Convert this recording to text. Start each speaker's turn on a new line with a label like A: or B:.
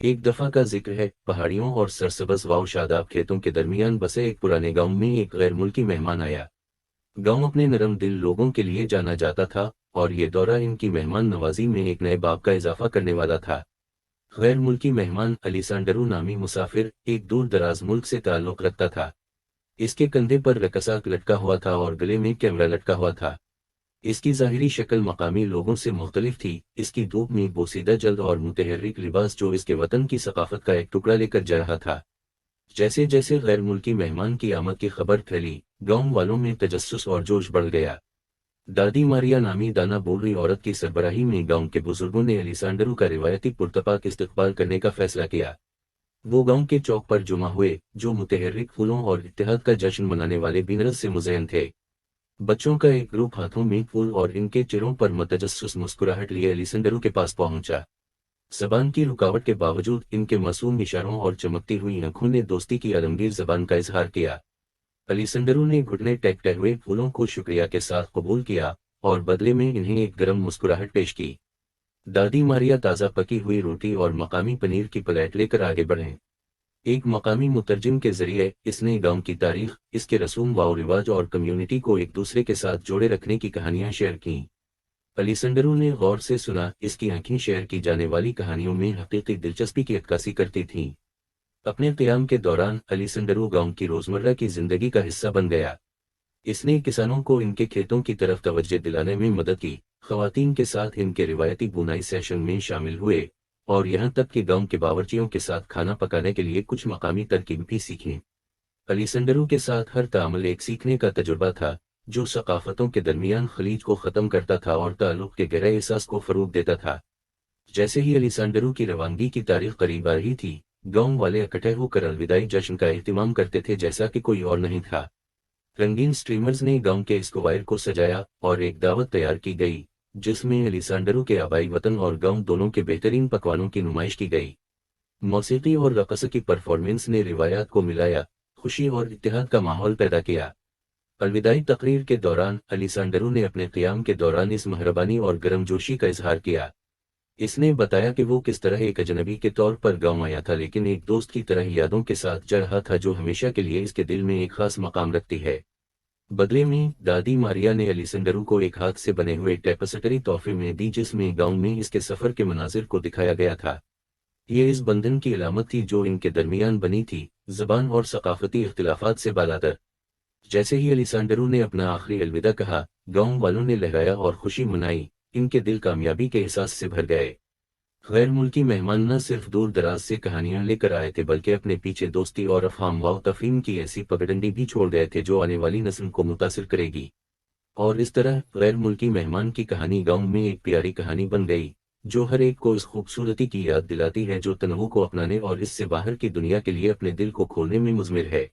A: ایک دفعہ کا ذکر ہے، پہاڑیوں اور سرسبز واؤ شاداب کھیتوں کے درمیان بسے ایک پرانے گاؤں میں ایک غیر ملکی مہمان آیا۔ گاؤں اپنے نرم دل لوگوں کے لیے جانا جاتا تھا، اور یہ دورہ ان کی مہمان نوازی میں ایک نئے باب کا اضافہ کرنے والا تھا۔ غیر ملکی مہمان الیسانڈرو نامی مسافر ایک دور دراز ملک سے تعلق رکھتا تھا۔ اس کے کندھے پر رکساک لٹکا ہوا تھا اور گلے میں کیمرہ لٹکا ہوا تھا۔ اس کی ظاہری شکل مقامی لوگوں سے مختلف تھی، اس کی دھوپ میں بوسیدہ جلد اور متحرک لباس جو اس کے وطن کی ثقافت کا ایک ٹکڑا لے کر جا رہا تھا۔ جیسے جیسے غیر ملکی مہمان کی آمد کی خبر پھیلی، گاؤں والوں میں تجسس اور جوش بڑھ گیا۔ دادی ماریا نامی دانا بول رہی عورت کی سربراہی میں گاؤں کے بزرگوں نے الیسانڈرو کا روایتی پرتپاک استقبال کرنے کا فیصلہ کیا۔ وہ گاؤں کے چوک پر جمع ہوئے، جو متحرک پھولوں اور اتحاد کا جشن منانے والے بینرز سے مزین تھے۔ بچوں کا ایک گروپ ہاتھوں میں پھول اور ان کے چہروں پر متجسس مسکراہٹ لیے الیسانڈرو کے پاس پہنچا۔ زبان کی رکاوٹ کے باوجود ان کے معصوم اشاروں اور چمکتی ہوئی آنکھوں نے دوستی کی عالمگیر زبان کا اظہار کیا۔ الیسانڈرو نے گھٹنے ٹیکتے ہوئے پھولوں کو شکریہ کے ساتھ قبول کیا، اور بدلے میں انہیں ایک گرم مسکراہٹ پیش کی۔ دادی ماریا تازہ پکی ہوئی روٹی اور مقامی پنیر کی پلیٹ لے کر آگے بڑھیں۔ ایک مقامی مترجم کے ذریعے اس نے گاؤں کی تاریخ، اس کے رسوم و رواج اور کمیونٹی کو ایک دوسرے کے ساتھ جوڑے رکھنے کی کہانیاں شیئر کیں۔ الیسانڈرو نے غور سے سنا، اس کی آنکھیں شیئر کی جانے والی کہانیوں میں حقیقی دلچسپی کی عکاسی کرتی تھیں۔ اپنے قیام کے دوران الیسانڈرو گاؤں کی روزمرہ کی زندگی کا حصہ بن گیا۔ اس نے کسانوں کو ان کے کھیتوں کی طرف توجہ دلانے میں مدد کی، خواتین کے ساتھ ان کے روایتی بُنائی سیشن میں شامل ہوئے، اور یہاں تک کہ گاؤں کے باورچیوں کے ساتھ کھانا پکانے کے لیے کچھ مقامی ترکیب بھی سیکھیں۔ الیسانڈرو کے ساتھ ہر تعامل ایک سیکھنے کا تجربہ تھا، جو ثقافتوں کے درمیان خلیج کو ختم کرتا تھا اور تعلق کے گہرے احساس کو فروغ دیتا تھا۔ جیسے ہی الیسانڈرو کی روانگی کی تاریخ قریب آ رہی تھی، گاؤں والے اکٹھے ہو کر الوداعی جشن کا اہتمام کرتے تھے جیسا کہ کوئی اور نہیں تھا۔ رنگین سٹریمرز نے گاؤں کے اسکوائر کو سجایا، اور ایک دعوت تیار کی گئی، جس میں الیسانڈرو کے آبائی وطن اور گاؤں دونوں کے بہترین پکوانوں کی نمائش کی گئی۔ موسیقی اور رقص کی پرفارمنس نے روایات کو ملایا، خوشی اور اتحاد کا ماحول پیدا کیا۔ الوداعی تقریر کے دوران الیسانڈرو نے اپنے قیام کے دوران اس مہربانی اور گرم جوشی کا اظہار کیا۔ اس نے بتایا کہ وہ کس طرح ایک اجنبی کے طور پر گاؤں آیا تھا، لیکن ایک دوست کی طرح یادوں کے ساتھ جا رہا تھا جو ہمیشہ کے لیے اس کے دل میں ایک خاص مقام رکھتی ہے۔ بدلے میں دادی ماریا نے الیسانڈرو کو ایک ہاتھ سے بنے ہوئے ٹیپسٹری تحفے میں دی، جس میں گاؤں میں اس کے سفر کے مناظر کو دکھایا گیا تھا۔ یہ اس بندھن کی علامت تھی جو ان کے درمیان بنی تھی، زبان اور ثقافتی اختلافات سے بالاتر۔ جیسے ہی الیسانڈرو نے اپنا آخری الوداع کہا، گاؤں والوں نے لہرایا اور خوشی منائی، ان کے دل کامیابی کے احساس سے بھر گئے۔ غیر ملکی مہمان نہ صرف دور دراز سے کہانیاں لے کر آئے تھے، بلکہ اپنے پیچھے دوستی اور افہام و تفہیم کی ایسی پگڈنڈی بھی چھوڑ گئے تھے جو آنے والی نسل کو متاثر کرے گی۔ اور اس طرح غیر ملکی مہمان کی کہانی گاؤں میں ایک پیاری کہانی بن گئی، جو ہر ایک کو اس خوبصورتی کی یاد دلاتی ہے جو تنوع کو اپنانے اور اس سے باہر کی دنیا کے لیے اپنے دل کو کھولنے میں مضمر ہے۔